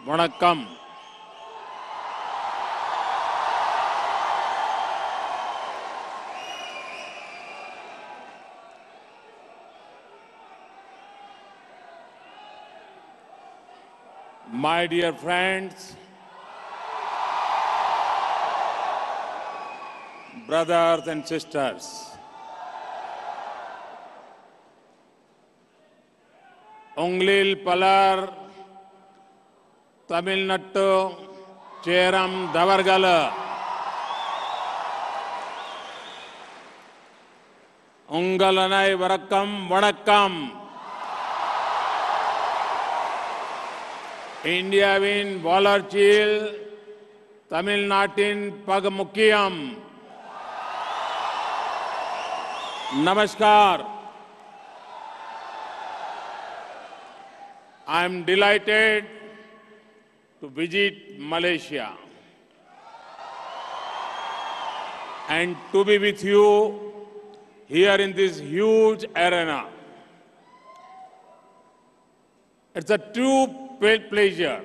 வணக்கம். My dear friends, brothers and sisters, Unglil Palar, Tamil Nadu, Cheram Davargala, Ungalanai Varakam Vanakkam, Indiavin Valarchil, Tamil Natin Pagamukiyam, Namaskar. I am delighted to visit Malaysia and to be with you here in this huge arena. It's a true pleasure.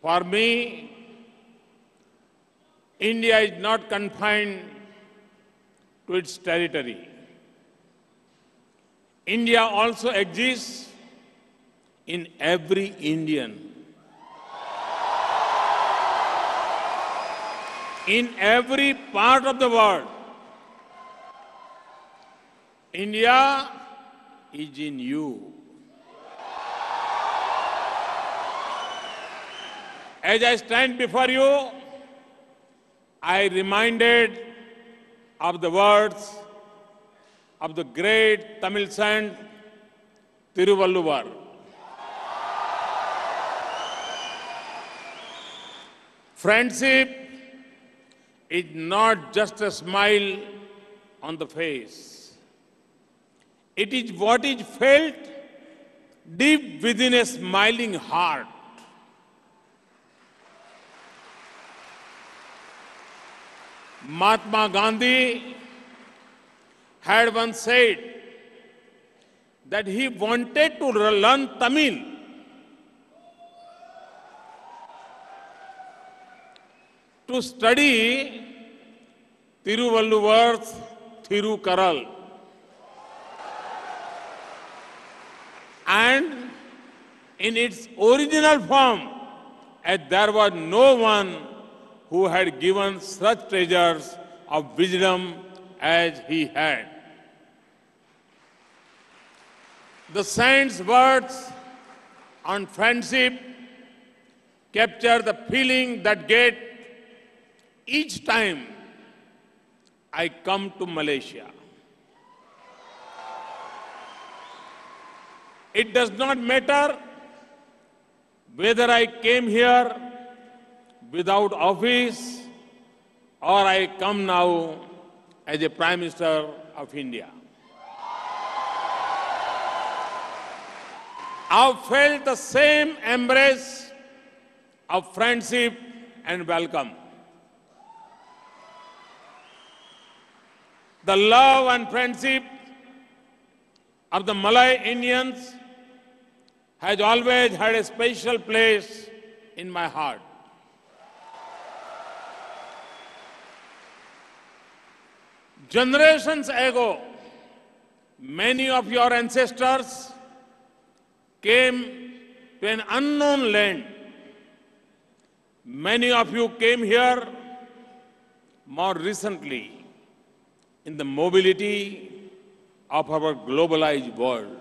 For me, India is not confined to its territory. India also exists in every Indian. In every part of the world, India is in you. As I stand before you, I reminded of the words of the great Tamil saint Tiruvalluvar. Friendship is not just a smile on the face. It is what is felt deep within a smiling heart. Mahatma Gandhi had once said that he wanted to learn Tamil to study Tiruvalluvar's Thirukaral. And in its original form, as there was no one who had given such treasures of wisdom as he had. The saint's words on friendship capture the feeling that get each time I come to Malaysia. It does not matter whether I came here without office or I come now as a Prime Minister of India. I've felt the same embrace of friendship and welcome. The love and friendship of the Malay Indians has always had a special place in my heart. Generations ago, many of your ancestors came to an unknown land. Many of you came here more recently in the mobility of our globalized world.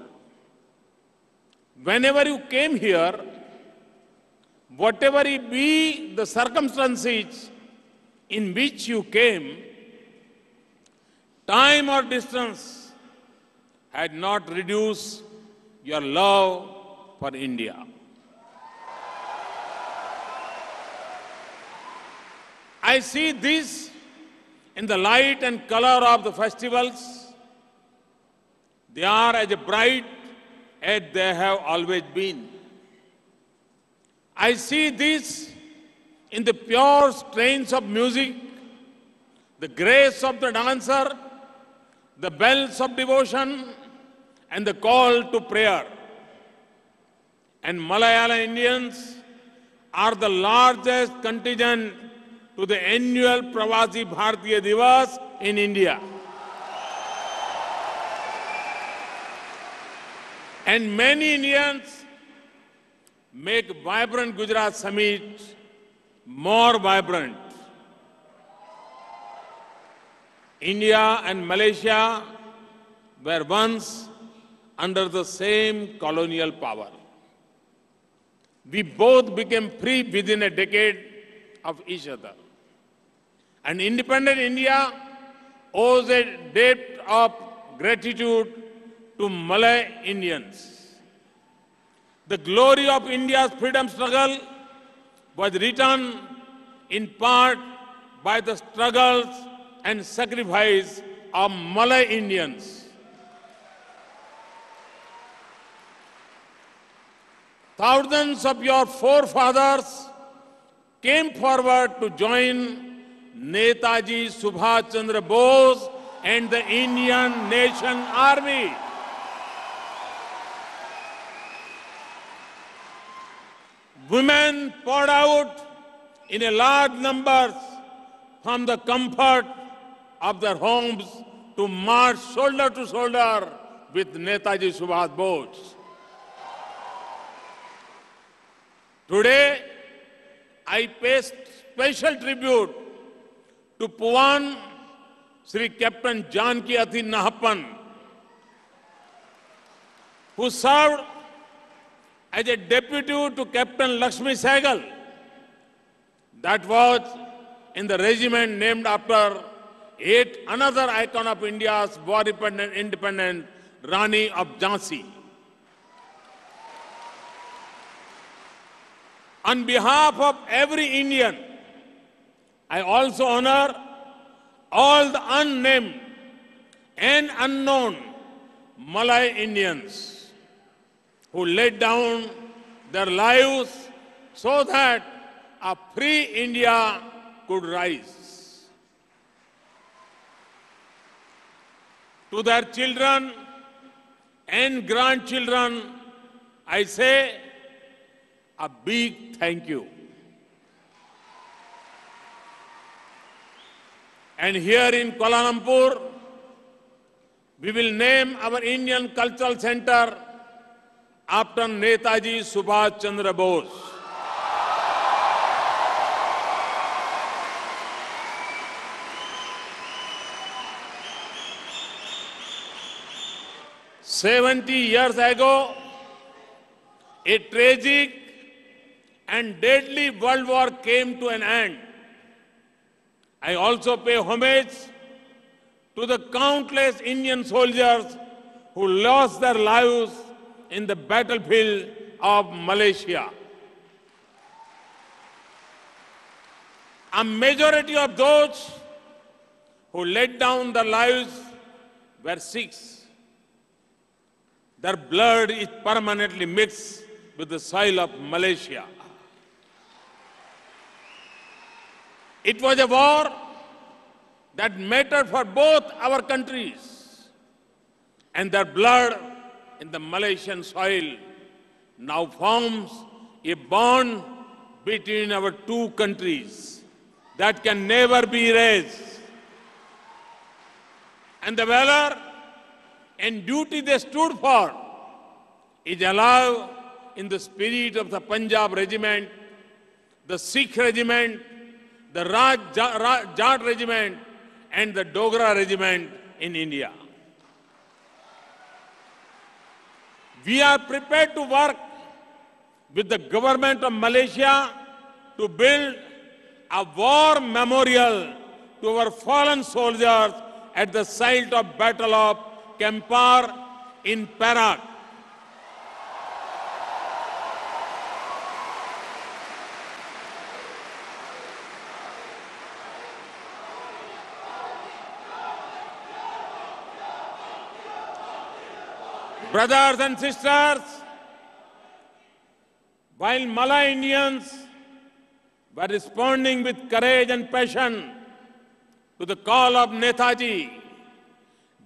Whenever you came here, whatever be the circumstances in which you came, time or distance had not reduced your love for India. I see this in the light and color of the festivals. They are as bright as they have always been. I see this in the pure strains of music, the grace of the dancer, the bells of devotion, and the call to prayer. and Malayalam Indians are the largest contingent to the annual Pravasi Bharatiya Divas in India. And many Indians make vibrant Gujarat Summit more vibrant. India and Malaysia were once under the same colonial power. We both became free within a decade of each other. And independent India owes a debt of gratitude to Malay Indians. The glory of India's freedom struggle was written in part by the struggles and sacrifice of Malay Indians. Thousands of your forefathers came forward to join Netaji Subhash Chandra Bose and the Indian Nation Army. Women poured out in a large numbers from the comfort of their homes to march shoulder to shoulder with Netaji Subhash Bose. Today, I pay special tribute to Pawan Sri Captain Janki Athi Nahappan, who served as a deputy to Captain Lakshmi Sehgal. That was in the regiment named after yet another icon of India's war independent, Rani of Jhansi. On behalf of every Indian, I also honor all the unnamed and unknown Malay Indians who laid down their lives so that a free India could rise. To their children and grandchildren, I say a big thank you. And here in Kuala Lumpur, we will name our Indian Cultural Center after Netaji Subhash Chandra Bose. "70 years ago, a tragic and deadly world war came to an end. I also pay homage to the countless Indian soldiers who lost their lives in the battlefield of Malaysia. A majority of those who laid down their lives were Sikhs. Their blood is permanently mixed with the soil of Malaysia. It was a war that mattered for both our countries, and their blood in the Malaysian soil now forms a bond between our two countries that can never be erased. And the valor and duty they stood for is alive in the spirit of the Punjab Regiment, the Sikh Regiment, the Jat Regiment, and the Dogra Regiment in India. We are prepared to work with the government of Malaysia to build a war memorial to our fallen soldiers at the site of Battle of Kampar in Perak. Brothers and sisters, while Malay Indians were responding with courage and passion to the call of Netaji,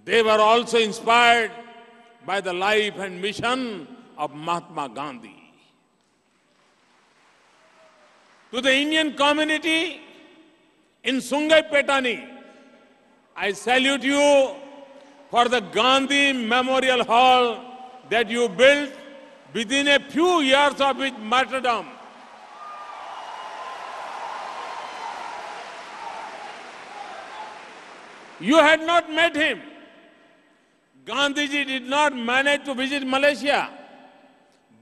they were also inspired by the life and mission of Mahatma Gandhi. To the Indian community in Sungai Petani, I salute you for the Gandhi Memorial Hall that you built within a few years of its martyrdom. You had not met him. Gandhiji did not manage to visit Malaysia,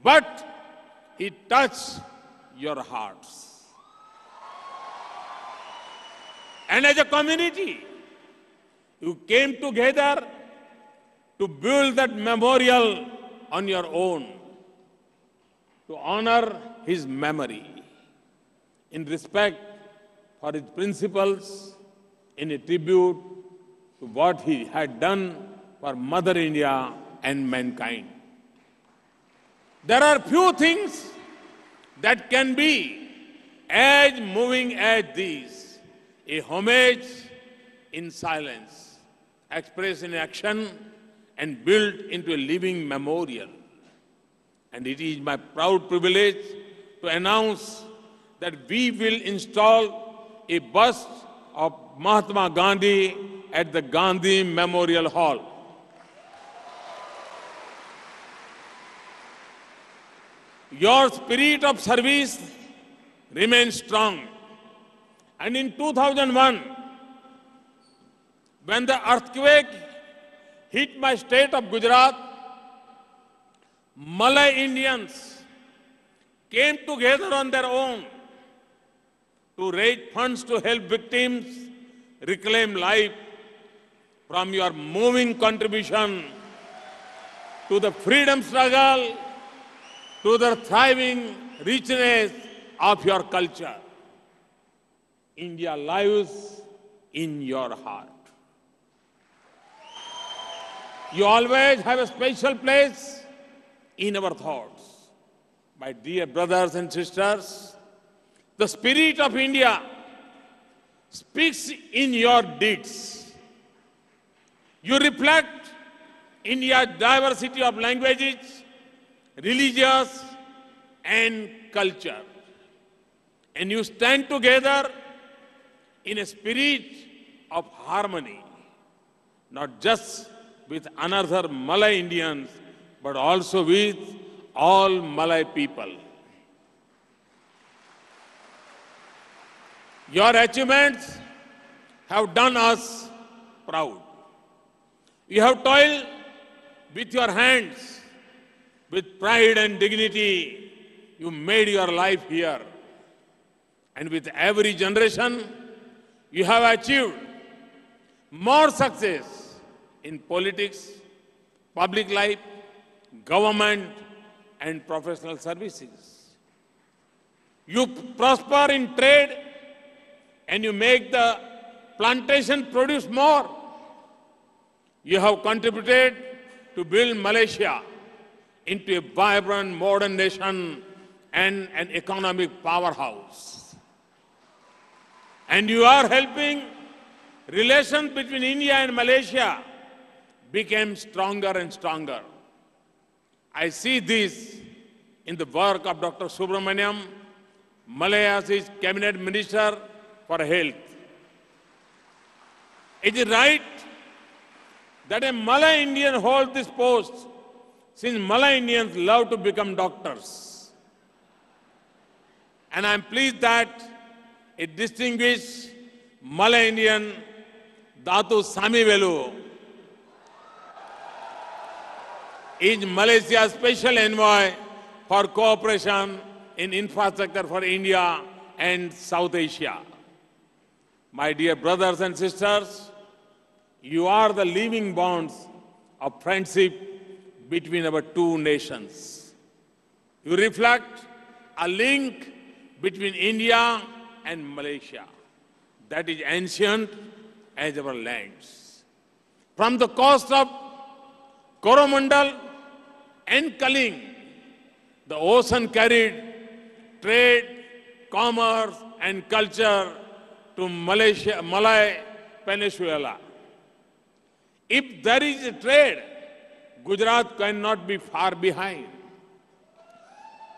but he touched your hearts. And as a community, you came together to build that memorial on your own, to honor his memory in respect for his principles, in a tribute to what he had done for Mother India and mankind. There are few things that can be as moving as these: a homage in silence, expressed in action, and built into a living memorial. And it is my proud privilege to announce that we will install a bust of Mahatma Gandhi at the Gandhi Memorial Hall. Your spirit of service remains strong. And in 2001, when the earthquake hit my state of Gujarat, Malay Indians came together on their own to raise funds to help victims reclaim life. From your moving contribution to the freedom struggle, to the thriving richness of your culture, India lives in your heart. You always have a special place in our thoughts. My dear brothers and sisters, the spirit of India speaks in your deeds. You reflect India's diversity of languages, religions, and culture. And you stand together in a spirit of harmony, not just with another Malay Indians, but also with all Malay people. Your achievements have done us proud. You have toiled with your hands, with pride and dignity. You made your life here. And with every generation, you have achieved more success in politics, public life, government, and professional services. You prosper in trade, and you make the plantation produce more. You have contributed to build Malaysia into a vibrant, modern nation and an economic powerhouse. And you are helping relations between India and Malaysia become stronger and stronger. I see this in the work of Dr. Subramaniam, Malaysia's Cabinet Minister for Health. It is right that a Malay Indian holds this post, since Malay Indians love to become doctors. And I'm pleased that a distinguished Malay Indian, Datu Samivelu, is Malaysia's special envoy for cooperation in infrastructure for India and South Asia. My dear brothers and sisters, you are the living bonds of friendship between our two nations. You reflect a link between India and Malaysia that is ancient as our lands. From the coast of Coromandel and Kaling, the ocean carried trade, commerce, and culture to Malay Peninsula. If there is a trade, Gujarat cannot be far behind.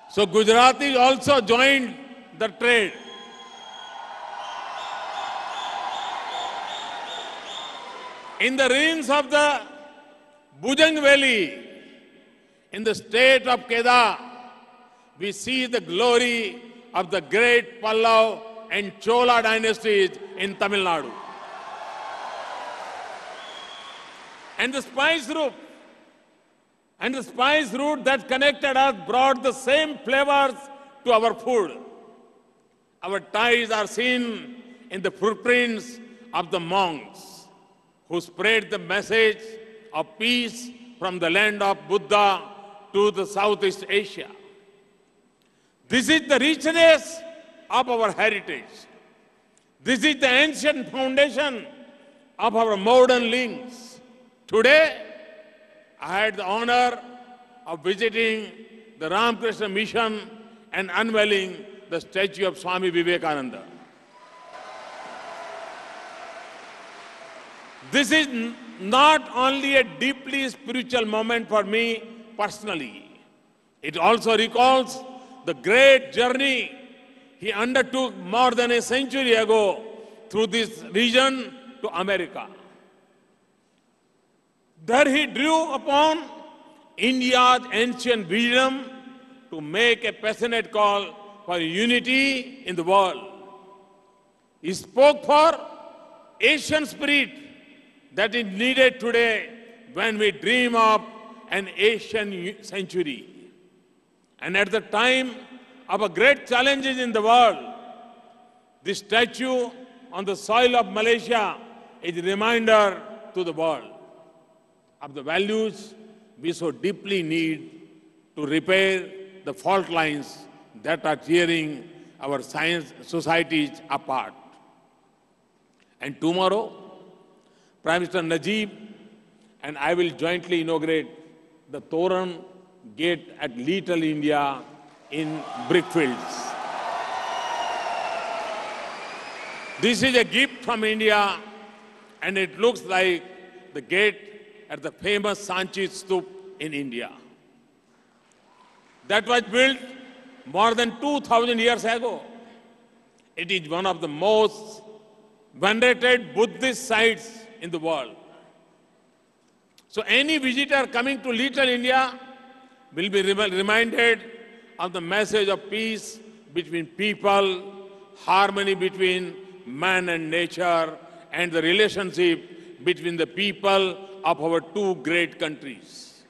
So Gujaratis also joined the trade. In the ruins of the Bujang Valley, in the state of Kedah, we see the glory of the great Pallav and Chola dynasties in Tamil Nadu. And the spice route, that connected us brought the same flavors to our food. Our ties are seen in the footprints of the monks who spread the message of peace from the land of Buddha to the Southeast Asia. This is the richness of our heritage. This is the ancient foundation of our modern links. Today, I had the honor of visiting the Ramakrishna Mission and unveiling the statue of Swami Vivekananda. This is not only a deeply spiritual moment for me personally. It also recalls the great journey he undertook more than a century ago through this region to America. There he drew upon India's ancient wisdom to make a passionate call for unity in the world. He spoke for Asian spirit that is needed today when we dream of an Asian century. And at the time of a great challenges in the world, this statue on the soil of Malaysia is a reminder to the world of the values we so deeply need to repair the fault lines that are tearing our science societies apart. And tomorrow, Prime Minister Najib and I will jointly inaugurate the Toran Gate at Little India in Brickfields. This is a gift from India, and it looks like the gate at the famous Sanchi Stup in India. That was built more than 2,000 years ago. It is one of the most venerated Buddhist sites in the world. So any visitor coming to Little India will be reminded of the message of peace between people, harmony between man and nature, and the relationship between the people of our two great countries.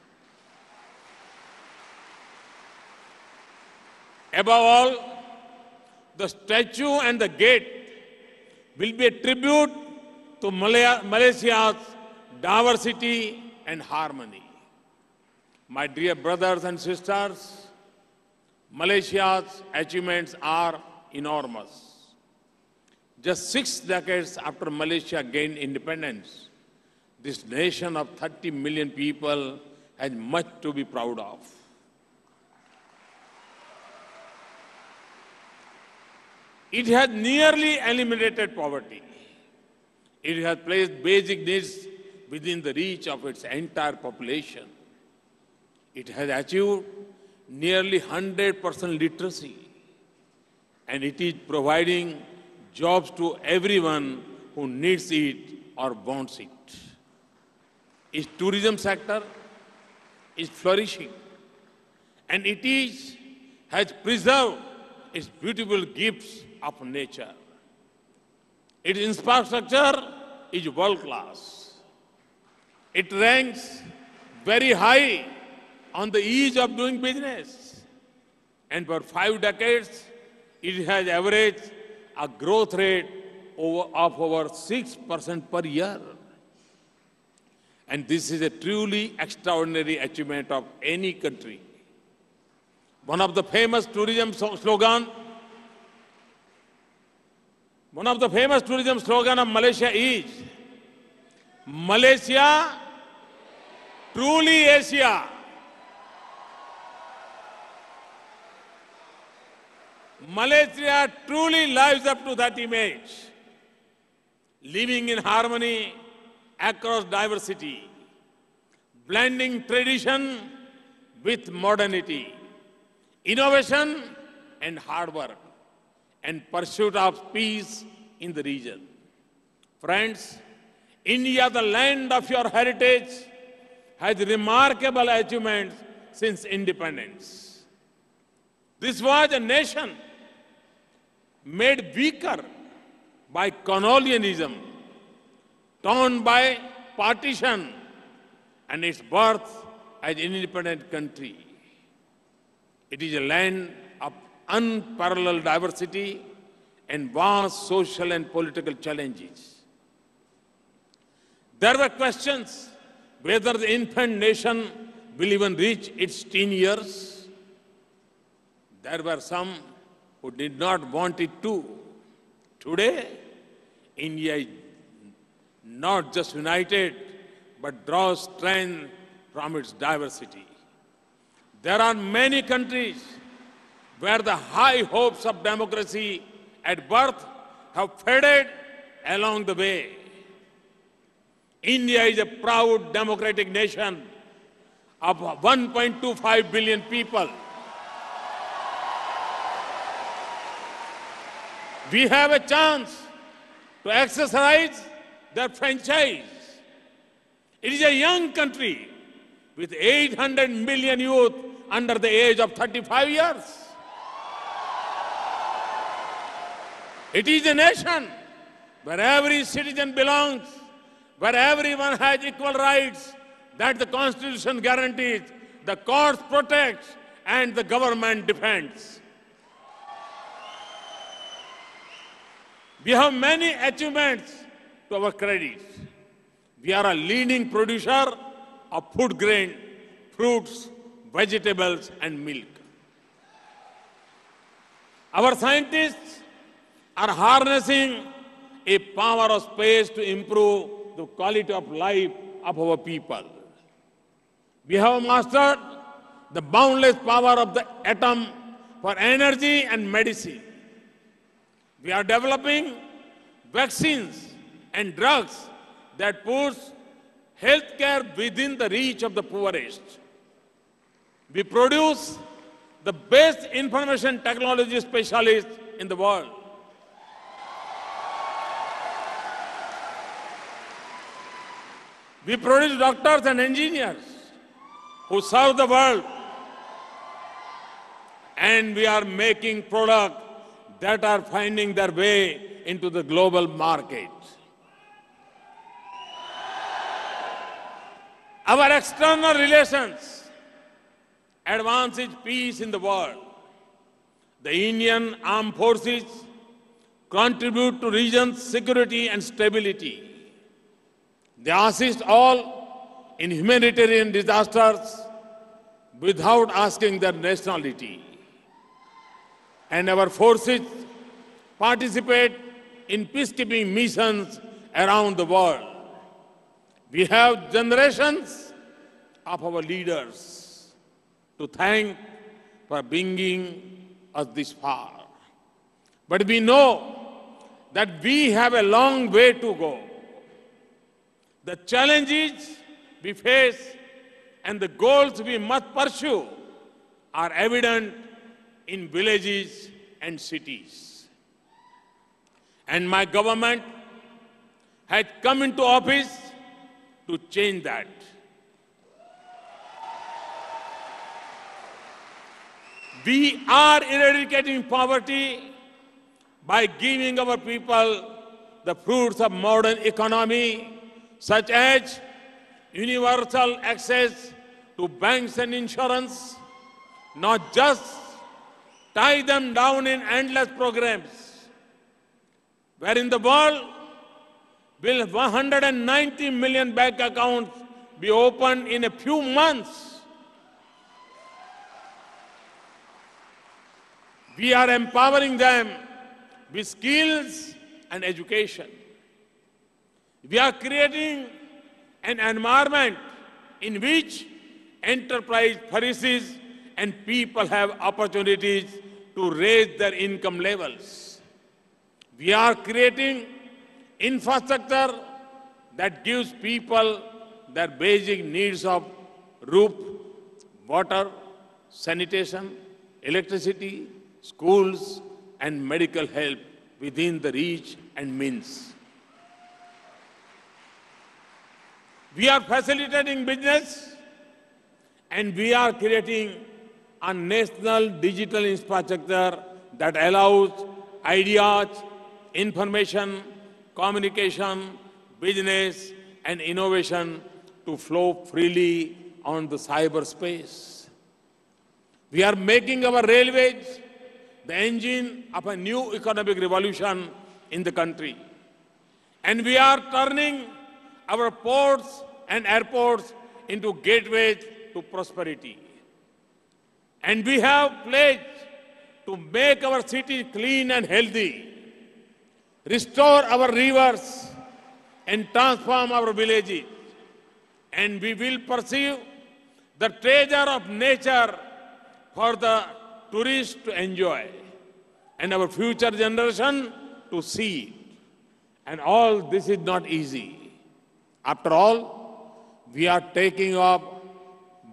Above all, the statue and the gate will be a tribute to Malaysia's diversity and harmony. My dear brothers and sisters, Malaysia's achievements are enormous. Just 6 decades after Malaysia gained independence, this nation of 30 million people has much to be proud of. It has nearly eliminated poverty. It has placed basic needs within the reach of its entire population. It has achieved nearly 100% literacy, and it is providing jobs to everyone who needs it or wants it. Its tourism sector is flourishing, and has preserved its beautiful gifts of nature. Its infrastructure is world class. It ranks very high on the ease of doing business. And for 5 decades, it has averaged a growth rate of over 6% per year. And this is a truly extraordinary achievement of any country. One of the famous tourism slogans of Malaysia is, Malaysia, truly Asia. Malaysia truly lives up to that image, living in harmony across diversity, blending tradition with modernity, innovation and hard work. and pursuit of peace in the region. Friends, India, the land of your heritage, has remarkable achievements since independence. This was a nation made weaker by colonialism, torn by partition, and its birth as an independent country. It is a land of unparalleled diversity and vast social and political challenges. There were questions whether the infant nation will even reach its teen years. There were some who did not want it to. Today, India is not just united, but draws strength from its diversity. There are many countries where the high hopes of democracy at birth have faded along the way. India is a proud democratic nation of 1.25 billion people. We have a chance to exercise their franchise. It is a young country with 800 million youth under the age of 35 years. It is a nation where every citizen belongs, where everyone has equal rights that the Constitution guarantees, the courts protect, and the government defends. We have many achievements to our credit. We are a leading producer of food grain, fruits, vegetables, and milk. Our scientists are harnessing a power of space to improve the quality of life of our people. We have mastered the boundless power of the atom for energy and medicine. We are developing vaccines and drugs that puts healthcare within the reach of the poorest. We produce the best information technology specialists in the world. We produce doctors and engineers who serve the world. And we are making products that are finding their way into the global market. Our external relations advances peace in the world. The Indian Armed Forces contribute to region's security and stability. They assist all in humanitarian disasters without asking their nationality. And our forces participate in peacekeeping missions around the world. We have generations of our leaders to thank for bringing us this far. But we know that we have a long way to go. The challenges we face and the goals we must pursue are evident in villages and cities. And my government has come into office to change that. We are eradicating poverty by giving our people the fruits of modern economy, such as universal access to banks and insurance, not just tie them down in endless programs. Where in the world will 190 million bank accounts be opened in a few months? We are empowering them with skills and education. We are creating an environment in which enterprise flourishes and people have opportunities to raise their income levels. We are creating infrastructure that gives people their basic needs of roof, water, sanitation, electricity, schools, and medical help within the reach and means. We are facilitating business and we are creating a national digital infrastructure that allows ideas, information, communication, business, and innovation to flow freely on the cyberspace. We are making our railways the engine of a new economic revolution in the country. And we are turning our ports and airports into gateways to prosperity. And we have pledged to make our cities clean and healthy, restore our rivers, and transform our villages. And we will pursue the treasure of nature for the tourists to enjoy and our future generation to see. And all this is not easy. After all, we are taking up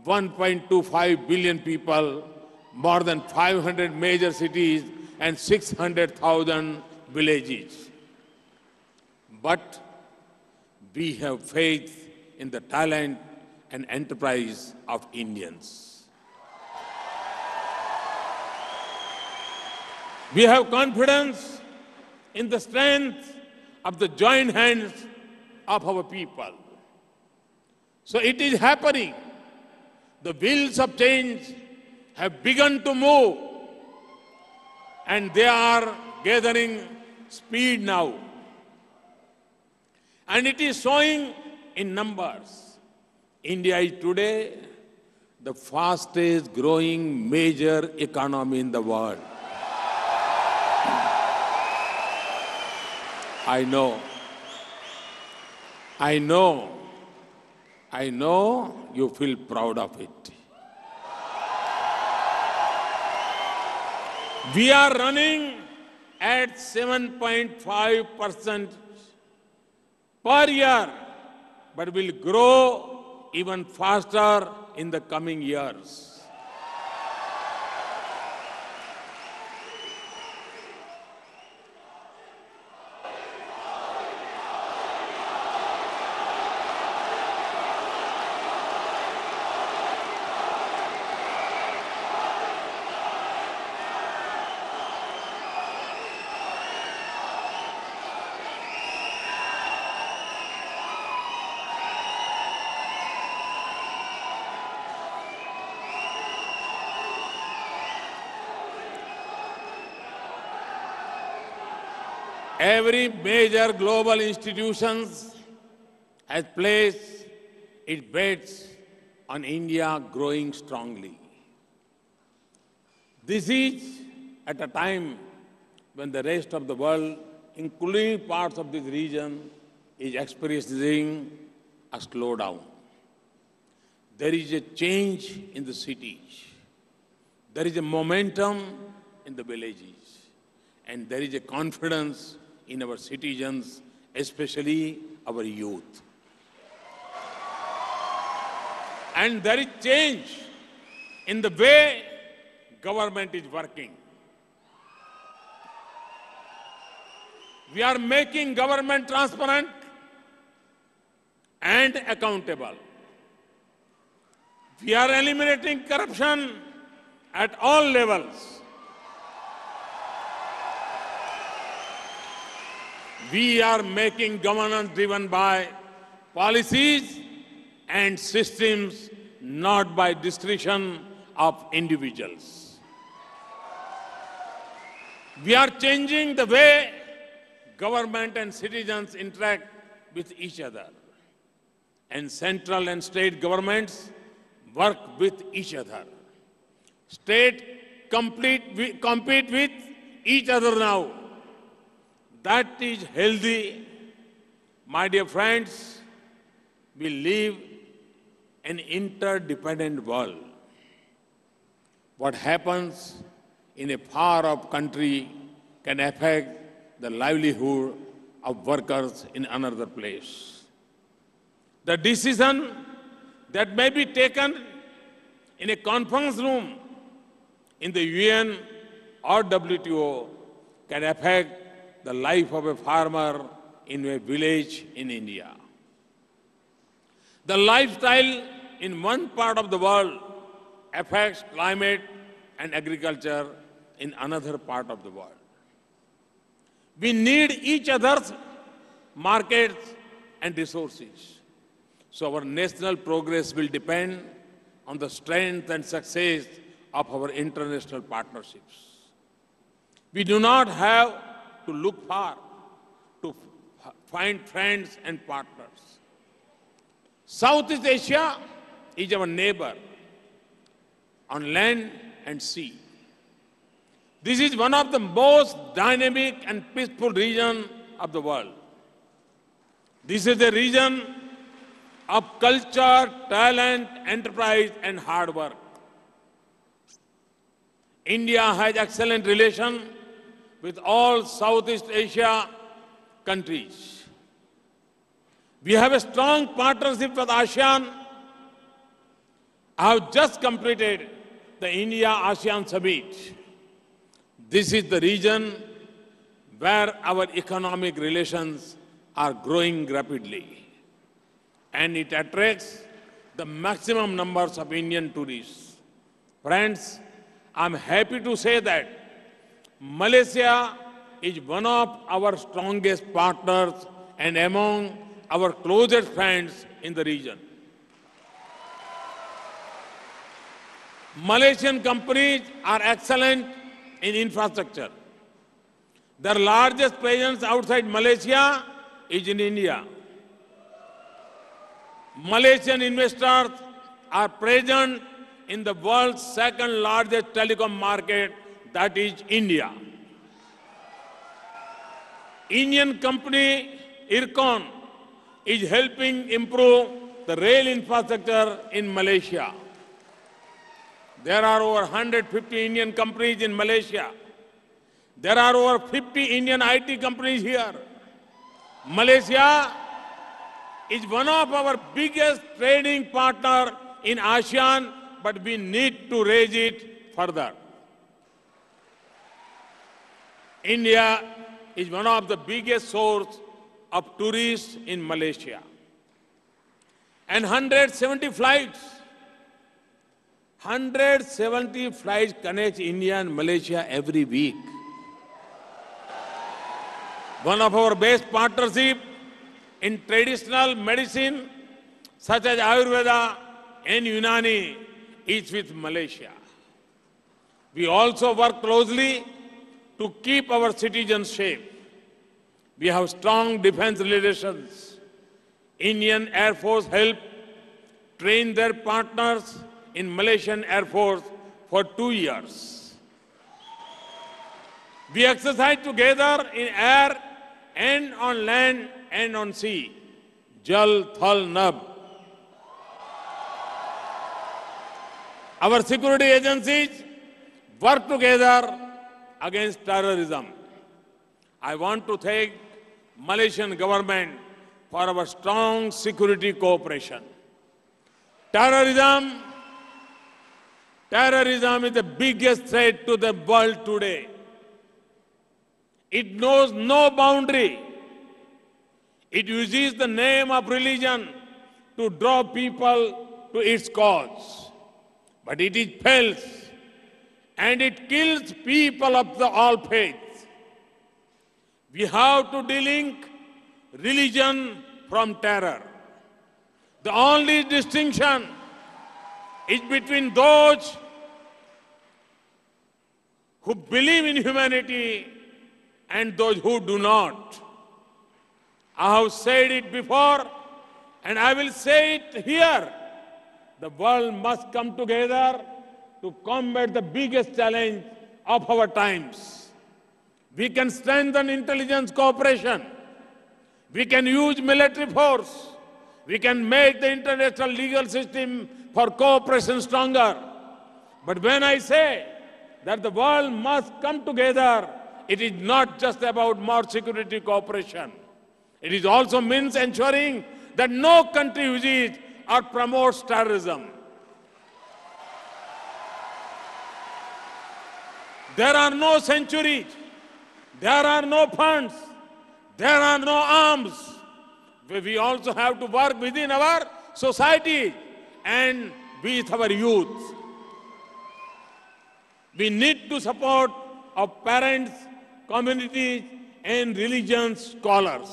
1.25 billion people, more than 500 major cities and 600,000 villages. But we have faith in the talent and enterprise of Indians. We have confidence in the strength of the joint hands of our people. So it is happening. The wheels of change have begun to move and they are gathering speed now. And it is showing in numbers. India is today the fastest growing major economy in the world. I know you feel proud of it. We are running at 7.5% per year, but will grow even faster in the coming years. Every major global institution has placed its bets on India growing strongly. This is at a time when the rest of the world, including parts of this region, is experiencing a slowdown. There is a change in the cities. There is a momentum in the villages. And there is a confidence in our citizens, especially our youth. And there is change in the way government is working. We are making government transparent and accountable. We are eliminating corruption at all levels. We are making governance driven by policies and systems, not by discretion of individuals. We are changing the way government and citizens interact with each other. And central and state governments work with each other. State compete with each other now. That is healthy. My dear friends, we live in an interdependent world. What happens in a far-off country can affect the livelihood of workers in another place. The decision that may be taken in a conference room in the UN or WTO can affect the life of a farmer in a village in India. The lifestyle in one part of the world affects climate and agriculture in another part of the world. We need each other's markets and resources. So our national progress will depend on the strength and success of our international partnerships. We do not have to look far to find friends and partners. Southeast Asia is our neighbor on land and sea. This is one of the most dynamic and peaceful regions of the world. This is a region of culture, talent, enterprise, and hard work. India has excellent relations with all Southeast Asia countries. We have a strong partnership with ASEAN. I have just completed the India-ASEAN Summit. This is the region where our economic relations are growing rapidly, and it attracts the maximum numbers of Indian tourists. Friends, I'm happy to say that Malaysia is one of our strongest partners and among our closest friends in the region. Malaysian companies are excellent in infrastructure. Their largest presence outside Malaysia is in India. Malaysian investors are present in the world's second largest telecom market, that is India. Indian company Ircon is helping improve the rail infrastructure in Malaysia. There are over 150 Indian companies in Malaysia. There are over 50 Indian IT companies here. Malaysia is one of our biggest trading partners in ASEAN, but we need to raise it further. India is one of the biggest sources of tourists in Malaysia. And 170 flights connect India and Malaysia every week. One of our best partnerships in traditional medicine, such as Ayurveda and Unani, is with Malaysia. We also work closely to keep our citizens safe. We have strong defense relations. Indian Air Force helped train their partners in Malaysian Air Force for 2 years. We exercise together in air and on land and on sea. Jal, Thal, Nab. Our security agencies work together against terrorism. I want to thank Malaysian government for our strong security cooperation. Terrorism is the biggest threat to the world today. It knows no boundary. It uses the name of religion to draw people to its cause. But it is false, and it kills people of all faiths. We have to delink religion from terror. The only distinction is between those who believe in humanity and those who do not. I have said it before, and I will say it here. The world must come together to combat the biggest challenge of our times. We can strengthen intelligence cooperation. We can use military force. We can make the international legal system for cooperation stronger. But when I say that the world must come together, it is not just about more security cooperation. It is also means ensuring that no country uses or promotes terrorism. There are no centuries. There are no funds. There are no arms. We also have to work within our society and with our youth. We need to support our parents, communities, and religion scholars.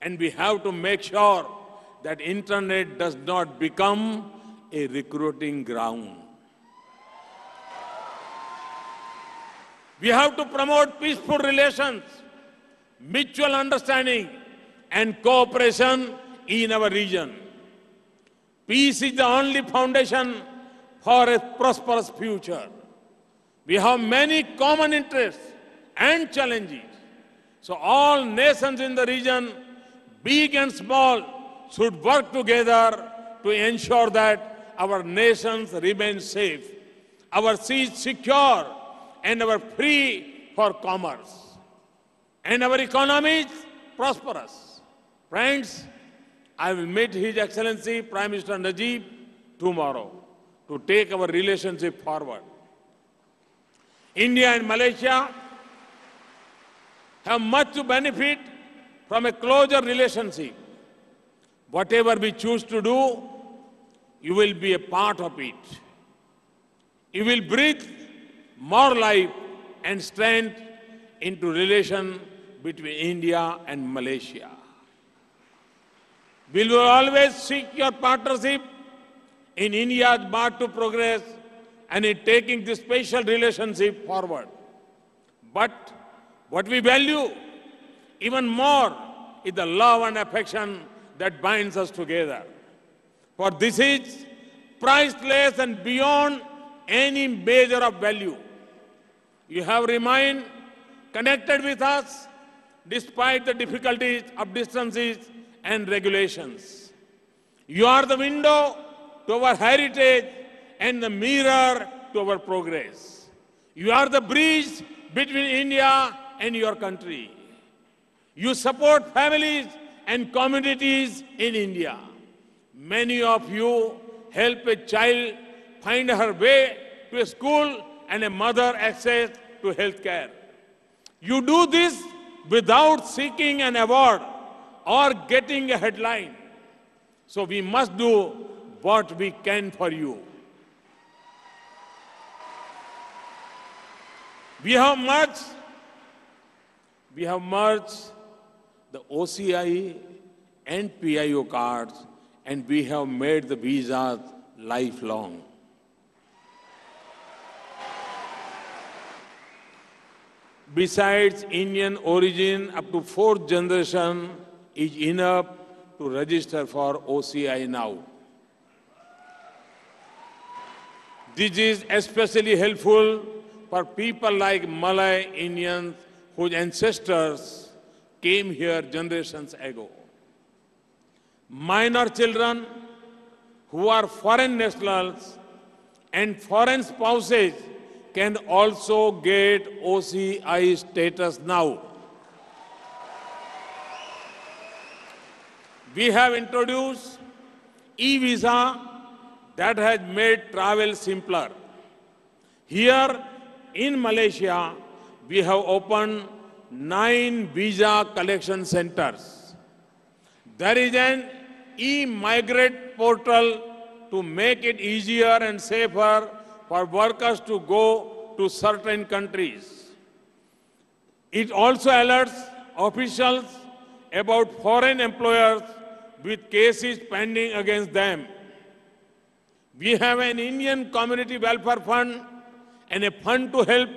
And we have to make sure that internet does not become a recruiting ground. We have to promote peaceful relations, mutual understanding, and cooperation in our region. Peace is the only foundation for a prosperous future. We have many common interests and challenges. So all nations in the region, big and small, should work together to ensure that our nations remain safe, our seas secure, and our free for commerce, and our economies prosperous. Friends, I will meet His Excellency Prime Minister Najib tomorrow to take our relationship forward. India and Malaysia have much to benefit from a closer relationship. Whatever we choose to do, you will be a part of it. You will breathe more life and strength into relation between India and Malaysia. We will always seek your partnership in India's path to progress and in taking this special relationship forward. But what we value even more is the love and affection that binds us together. For this is priceless and beyond any measure of value. You have remained connected with us despite the difficulties of distances and regulations. You are the window to our heritage and the mirror to our progress. You are the bridge between India and your country. You support families and communities in India. Many of you help a child find her way to a school and a mother access to health care. You do this without seeking an award or getting a headline. So we must do what we can for you. We have merged the OCI and PIO cards, and we have made the visas lifelong. Besides Indian origin, up to fourth generation is enough to register for OCI now. This is especially helpful for people like Malay Indians whose ancestors came here generations ago. Minor children who are foreign nationals and foreign spouses can also get OCI status now. We have introduced e-visa that has made travel simpler. Here in Malaysia, we have opened 9 visa collection centers. There is an e-migrate portal to make it easier and safer for workers to go to certain countries. It also alerts officials about foreign employers with cases pending against them. We have an Indian Community Welfare Fund and a fund to help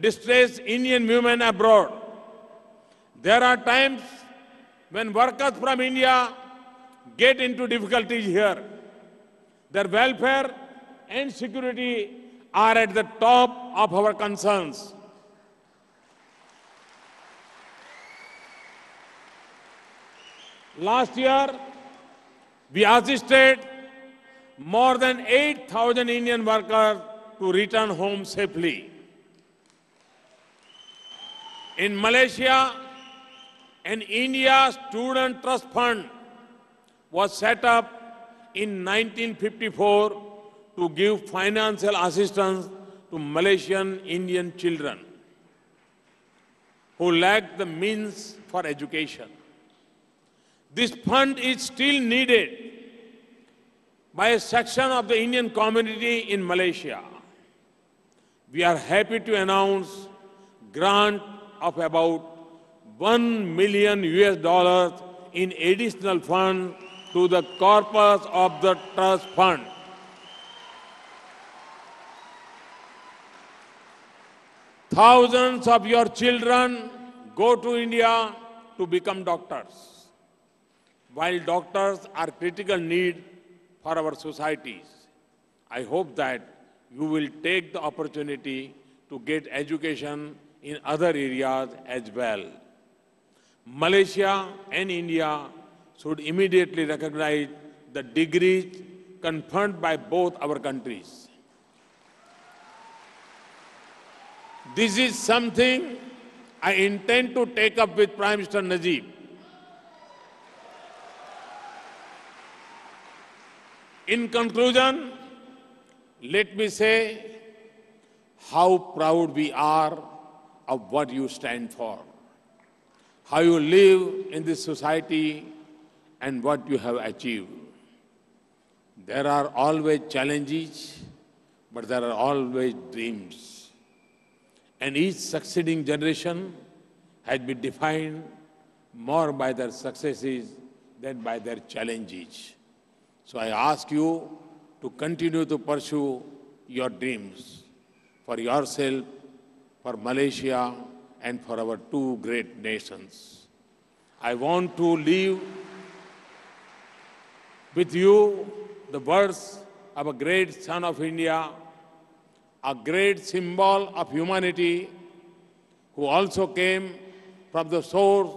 distressed Indian women abroad. There are times when workers from India get into difficulties here. Their welfare and security are at the top of our concerns. Last year, we assisted more than 8,000 Indian workers to return home safely. In Malaysia, an India Student Trust Fund was set up in 1954 to give financial assistance to Malaysian Indian children. who lack the means for education. This fund is still needed by a section of the Indian community in Malaysia. We are happy to announce grant of about $1 million in additional funds to the corpus of the trust fund. Thousands of your children go to India to become doctors. While doctors are critical need for our societies, I hope that you will take the opportunity to get education in other areas as well. Malaysia and India should immediately recognize the degrees conferred by both our countries. This is something I intend to take up with Prime Minister Najib. In conclusion, let me say how proud we are of what you stand for, how you live in this society, and what you have achieved. There are always challenges, but there are always dreams. And each succeeding generation has been defined more by their successes than by their challenges. So I ask you to continue to pursue your dreams for yourself, for Malaysia, and for our two great nations. I want to leave with you the words of a great son of India, a great symbol of humanity, who also came from the source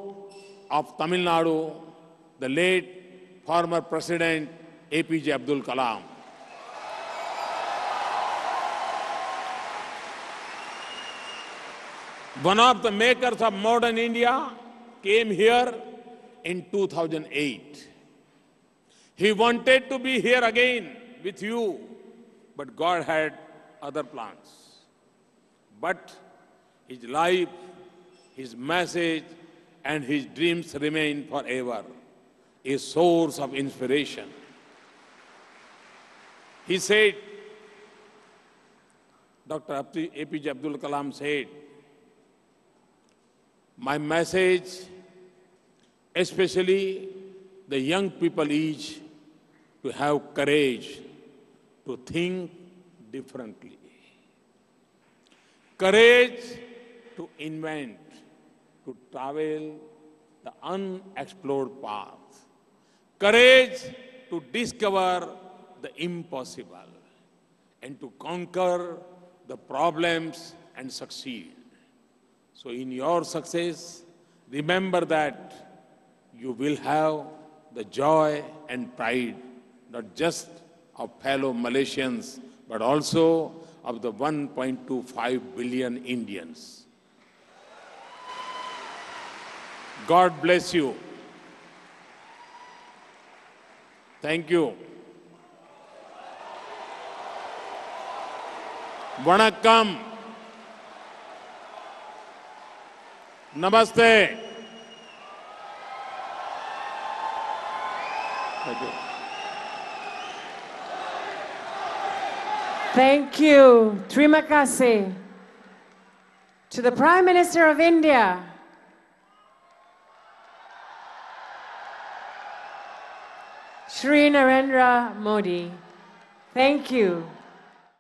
of Tamil Nadu, the late former President APJ Abdul Kalam. One of the makers of modern India came here in 2008. He wanted to be here again with you, but God had other plans. But his life, his message, and his dreams remain forever a source of inspiration. He said, Dr. APJ Abdul Kalam said, my message, especially the young people, is to have courage to think differently. Courage to invent, to travel the unexplored path. Courage to discover the impossible and to conquer the problems and succeed. So in your success, remember that you will have the joy and pride, not just of fellow Malaysians, but also of the 1.25 billion Indians. God bless you. Thank you. Vanakkam. Namaste. Thank you. Thank you. Terima kasih. To the Prime Minister of India, Shri Narendra Modi. Thank you.